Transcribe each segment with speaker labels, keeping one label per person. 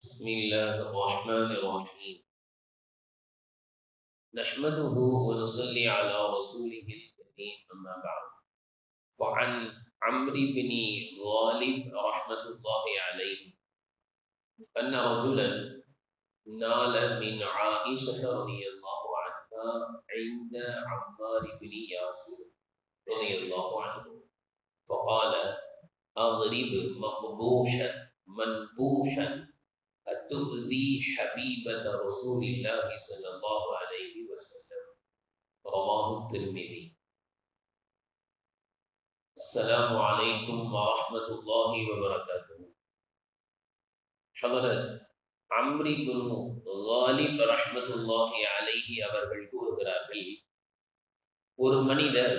Speaker 1: بسم الله الرحمن الرحيم. نحمده ونصلي على رسوله الكريم أما بعد. فعن عمرو بن غالب رحمة الله عليه أن رجلا نال من عائشة رضي الله عنها عند عمار بن ياسر رضي الله عنه فقال: أضرب مقبوحا منبوحا أتؤذي حبيبة رسول الله صلى الله عليه وسلم. رواه الترمذي. السلام عليكم ورحمة الله وبركاته. حضرت عمرو بن غالب ரஹ்மத்துல்லாஹி அலைஹி அவர்கள் கூறுகிறார்கள், ஒரு மனிதர்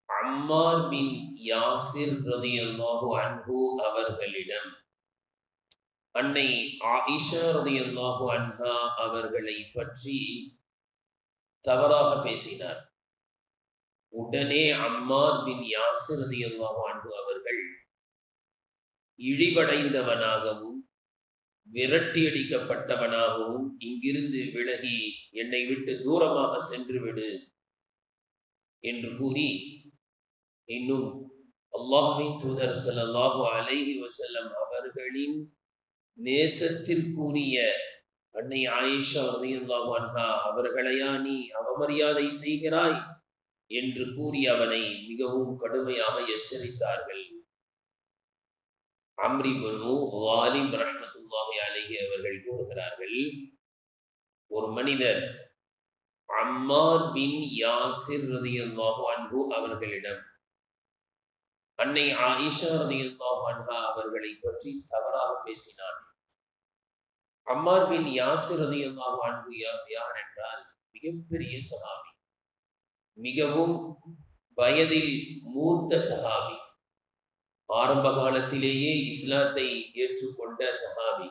Speaker 1: அம்மார் பின் யாசிர் ரலியல்லாஹு அன்ஹு அவர்களிடம் அன்னை ஆயிஷா ரலியல்லாஹு அன்ஹா அவர்களை பற்றி தவறாக பேசினார். உடனே அம்மார் பின் யாசிர் ரலியல்லாஹு அன்ஹு அவர்கள் இழிவடைந்தவனாகவும் விரட்டியடிக்கப்பட்டவனாகவும் இங்கிருந்து விலகி என்னை விட்டு தூரமாக சென்று விடு என்று கூறி, இன்னும் அல்லாஹ்வின் தூதர் ஸல்லல்லாஹு அலைஹி வஸல்லம் அவர்களின் நேசத்திற்குரிய அன்னை ஆயிஷா ரலியல்லாஹு அன்ஹா அவர்களையா நீ அவமரியாதை செய்கிறாய் என்று கூறி அவனை மிகவும் கடுமையாக எச்சரித்தார்கள். அம்ரி பனு காலிப் ரஹ்மத்துல்லாஹி அலைஹி அவர்கள் கூறுகிறார்கள், ஒரு மனிதர் அம்மார் பின் யாசிர் ரலியல்லாஹு அன்ஹு அவர்களிடம் அன்னை ஆயிஷா ரலியல்லாஹு அன்ஹா அவர்களை பற்றி தவறாக பேசினான். அம்மார் பின் யாசிர் ரலியல்லாஹு அன்ஹு யார் என்றால் மிகப்பெரிய சஹாபி, மிகவும் வயதில் மூத்த சஹாபி, ஆரம்ப காலத்திலேயே இஸ்லாத்தை ஏற்றுக்கொண்ட சஹாபி,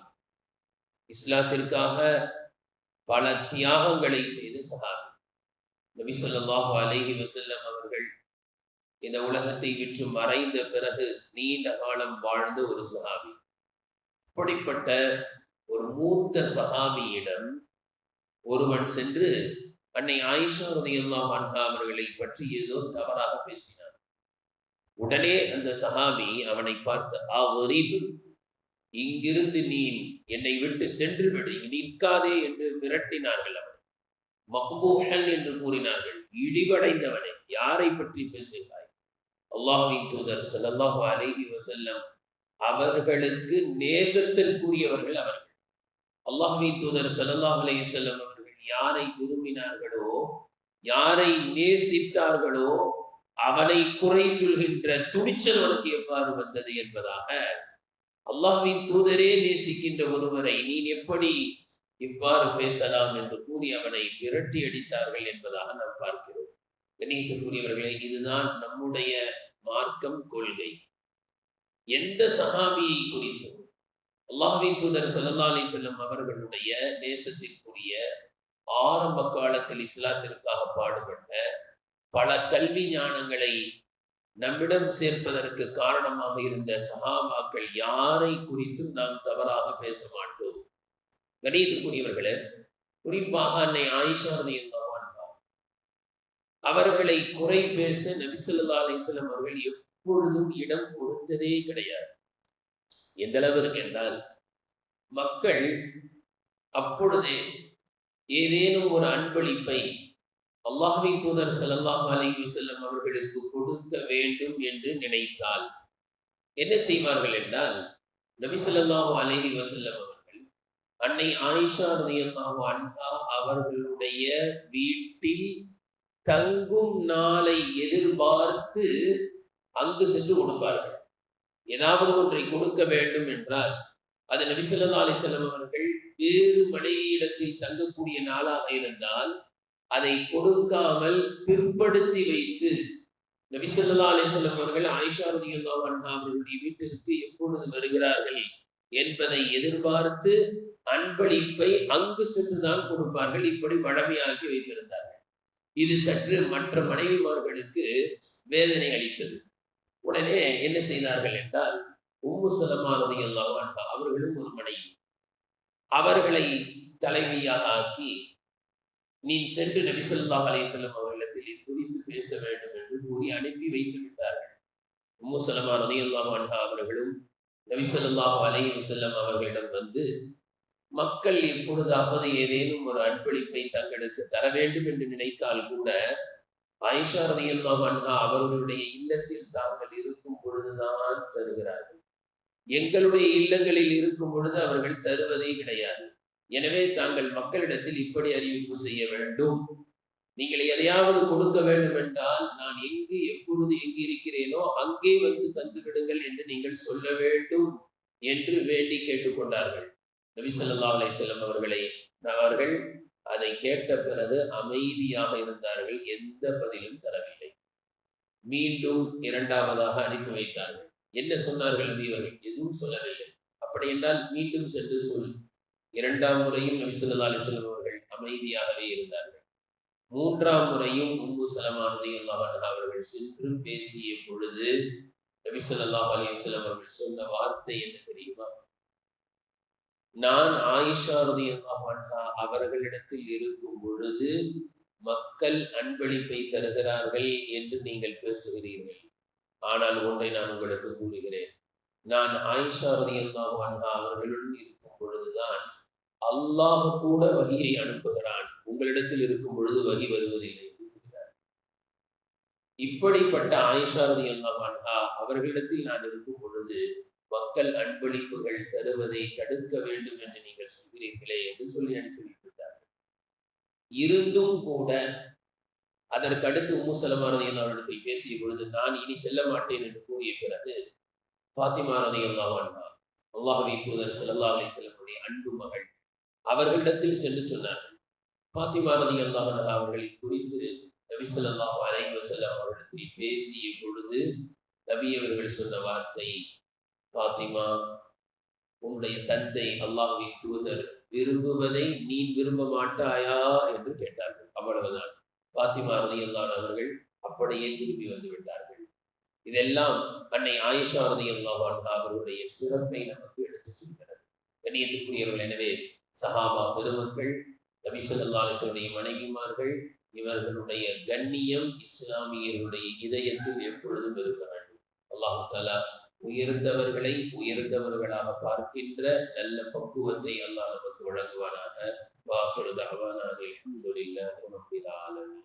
Speaker 1: இஸ்லாத்திற்காக பல தியாகங்களை செய்த சஹாபி. நபி ஸல்லல்லாஹு அலைஹி வஸல்லம் அவர்கள் இந்த உலகத்தை விட்டு மறைந்த பிறகு நீண்ட காலம் வாழ்ந்த ஒரு சஹாபி. அப்படிப்பட்ட ஒரு மூத்த சஹாபியிடம் ஒருவன் சென்று அன்னை ஆயிஷா ரலியல்லாஹு அன்ஹா அவர்களை பற்றி ஏதோ தவறாக பேசினான். உடனே அந்த சஹாபி அவனை பார்த்து, அவ்ரிப், இங்கிருந்து நீ என்னை விட்டு சென்று விடு, நிற்காதே என்று விரட்டினார்கள். அவனை மக்பூஹன் என்று கூறினார்கள், இடிவடைந்தவனை, யாரை பற்றி பேசுகிறாய்? அல்லாஹ்வின் தூதர் ஸல்லல்லாஹு அலைஹி வஸல்லம் அவர்களுக்கு நேசத்திற்குரியவர்கள் அவர்கள். அல்லாஹ்வின் தூதர் ஸல்லல்லாஹு அலைஹி வஸல்லம் அவர்கள் யாரை விரும்பினார்களோ, யாரை நேசித்தார்களோ அவனை குறை சொல்கின்ற துணிச்சல் அவனுக்கு எவ்வாறு வந்தது என்பதாக, அல்லாஹ்வின் தூதரே நேசிக்கின்ற ஒருவரை நீ எப்படி இவ்வாறு பேசலாம் என்று கூறி அவனை விரட்டி அடித்தார்கள் என்பதாக நாம் பார்க்கிறோம். கண்ணியத்திற்குரியவர்களே, இதுதான் நம்முடைய மார்க்கம் கொள்கை. எந்த சஹாபியை குறித்தும் அல்லாஹ்வின் தூதர் ஸல்லல்லாஹு அலைஹி வஸல்லம் அவர்களுடைய நேசத்திற்குரிய ஆரம்ப காலத்தில் இஸ்லாத்திற்காக பாடுபட்ட பல கல்வி ஞானங்களை நம்மிடம் சேர்ப்பதற்கு காரணமாக இருந்த சஹாபாக்கள் யாரை குறித்தும் நாம் தவறாக பேச மாட்டோம். கண்ணியத்திற்குரியவர்களே, குறிப்பாக அன்னை ஆயிஷா ரலியல்லாஹு அன்ஹா அவர்களை குறை பேச நபி ஸல்லல்லாஹு அலைஹி வஸல்லம் அவர்கள் எப்பொழுதும் இடம் கொடுத்ததே கிடையாது. எந்த அளவிற்கு என்றால், மக்கள் அப்பொழுதே ஏதேனும் ஒரு அன்பளிப்பை அல்லாஹ்வின் தூதர் ஸல்லல்லாஹு அலைஹி வஸல்லம் அவர்களுக்கு கொடுக்க வேண்டும் என்று நினைத்தால் என்ன செய்வார்கள் என்றால், நபி ஸல்லல்லாஹு அலைஹி வஸல்லம் அவர்கள் அன்னை ஆயிஷா ரலியல்லாஹு அன்ஹா அவர்களுடைய வீட்டில் தங்கும் நாளை எதிர்பார்த்து அங்கு சென்று கொடுப்பார்கள். ஏதாவது ஒன்றை கொடுக்க வேண்டும் என்றால் அது நபி ஸல்லல்லாஹு அலைஹி வஸல்லம் அவர்கள் வேறு மனைவியிடத்தில் தங்கக்கூடிய நாளாக இருந்தால் அதை கொடுக்காமல் பிற்படுத்தி வைத்து நபி ஸல்லல்லாஹு அலைஹி வஸல்லம் அவர்கள் ஆயிஷா ரலியல்லாஹு அன்ஹா அவர்களுடைய வீட்டிற்கு எப்பொழுது வருகிறார்கள் என்பதை எதிர்பார்த்து அன்பளிப்பை அங்கு சென்றுதான் கொடுப்பார்கள். இப்படி வழமையாக்கி வைத்திருந்தார்கள். இது சற்று மற்ற மனைவிமார்களுக்கு வேதனை அளித்தது. உடனே என்ன செய்தார்கள் என்றால், உம்மு சலமா ரலியல்லாஹு அன்ஹா அவர்களும் ஒரு மனைவி, அவர்களை தலைவியாக ஆக்கி, நீ சென்று நபி ஸல்லல்லாஹு அலைஹி வஸல்லம் அவர்களிடத்தில் இது குறித்து பேச வேண்டும் என்று கூறி அனுப்பி வைத்து விட்டார்கள். உம்மு சலமா ரலியல்லாஹு அன்ஹா அவர்களும் நபி ஸல்லல்லாஹு அலைஹி வஸல்லம் அவர்களிடம் வந்து, மக்கள் எப்பொழுதாவது ஏதேனும் ஒரு அன்பளிப்பை தங்களுக்கு தர வேண்டும் என்று நினைத்தால் கூட, ஆயிஷா ரலியல்லாஹு அன்ஹா அவர்களுடைய இல்லத்தில் தாங்கள் இருக்கும் பொழுதுதான் தருகிறார்கள். எங்களுடைய இல்லங்களில் இருக்கும் பொழுது அவர்கள் தருவதே கிடையாது. எனவே தாங்கள் மக்களிடத்தில் இப்படி அறிவிப்பு செய்ய வேண்டும். நீங்கள் எதையாவது கொடுக்க வேண்டும் என்றால், நான் எப்பொழுது எங்கு இருக்கிறேனோ அங்கே வந்து தந்து விடுங்கள் என்று நீங்கள் சொல்ல வேண்டும் என்று வேண்டி கேட்டுக்கொண்டார்கள். நபி ஸல்லல்லாஹு அலைஹி வஸல்லம் அவர்கள் அதை கேட்ட பிறகு அமைதியாக இருந்தார்கள். எந்த பதிலும் தரவில்லை. மீண்டும் இரண்டாவதாக அனுப்பி வைத்தார்கள். என்ன சொன்னார்கள் நபி அவர்கள்? எதுவும் சொல்லவில்லை. அப்படி என்றால் மீண்டும் சென்று சொல். இரண்டாம் முறையும் நபி ஸல்லல்லாஹு அலைஹி வஸல்லம் அவர்கள் அமைதியாகவே இருந்தார்கள். மூன்றாம் முறையும் உம்மு சலமா ரலியல்லாஹு அன்ஹா அவர்கள் சென்று பேசிய பொழுது நபி ஸல்லல்லாஹு அலைஹி வஸல்லம் அவர்கள் சொன்ன வார்த்தை என்ன தெரியுமா? நான் ஆயிஷா ரலியல்லாஹு அன்ஹா அவர்களிடத்தில் இருக்கும் பொழுது மக்கள் அன்பளிப்பை தருகிறார்கள் என்று நீங்கள் பேசுகிறீர்கள். ஆனால் ஒன்றை நான் உங்களுக்கு கூறுகிறேன். நான் ஆயிஷா ரலியல்லாஹு அன்ஹா அவர்களுடன் இருக்கும் பொழுதுதான் அல்லாஹ் கூட வகியை அனுப்புகிறான். உங்களிடத்தில் இருக்கும் பொழுது வகி வருவதில்லை. இப்படிப்பட்ட ஆயிஷா ரலியல்லாஹு அன்ஹா அவர்களிடத்தில் நான் இருக்கும் பொழுது மக்கள் அன்பளிப்புகள் தருவதை தடுக்க வேண்டும் என்று நீங்கள் சொல்கிறீர்களே என்று சொல்லி அனுப்பி வைத்திருந்தார்கள். இருந்தும் கூட அதற்கு அடுத்து உம்மு சலமா ரலியல்லாஹு அவரிடத்தில் பேசிய பொழுது, நான் இனி செல்ல மாட்டேன் என்று கூறிய பிறகு ஃபாத்திமா ரலியல்லாஹு அன்ஹா, அல்லாஹ்வின் தூதர் ஸல்லல்லாஹு அலைஹி வஸல்லம் அன்பு மகள், அவர்களிடத்தில் சென்று சொன்னார்கள். ஃபாத்திமா ரலியல்லாஹு அன்ஹா அவர்களை குறித்து நபி ஸல்லல்லாஹு அலைஹி வஸல்லம் அவர்களிடத்தில் பேசிய பொழுது நபி அவர்கள் சொன்ன வார்த்தை, ஃபாத்திமா, உன்னுடைய தந்தை அல்லாஹ்வின் தூதர் விரும்புவதை நீ விரும்ப மாட்டாயா என்று கேட்டார்கள். அவ்வளவுதான். ஃபாத்திமா ரலியல்லாஹு அவர்கள் அப்படியே திரும்பி வந்து விட்டார்கள். இதெல்லாம் அன்னை ஆயிஷா ரலியல்லாஹு அன்ஹா அவர்களுடைய சிறப்பை நமக்கு எடுத்துச் சொல்கிறது. கண்ணியத்துக்குரியவர்கள், எனவே சஹாபா பெருமக்கள், நபி ஸல்லல்லாஹு அலைஹி வஸல்லம் மனைவிமார்கள், இவர்களுடைய கண்ணியம் இஸ்லாமியர்களுடைய இதயத்தில் எப்பொழுதும் இருக்க வேண்டும். அல்லாஹ் தஆலா உயர்ந்தவர்களை உயர்ந்தவர்களாக பார்க்கின்ற நல்ல பக்குவத்தை அல்லாஹ் நமக்கு வழங்குவானாக. வாஹிரு தஅவானா அல்ஹம்துலில்லாஹி ரப்பில் ஆலமீன்.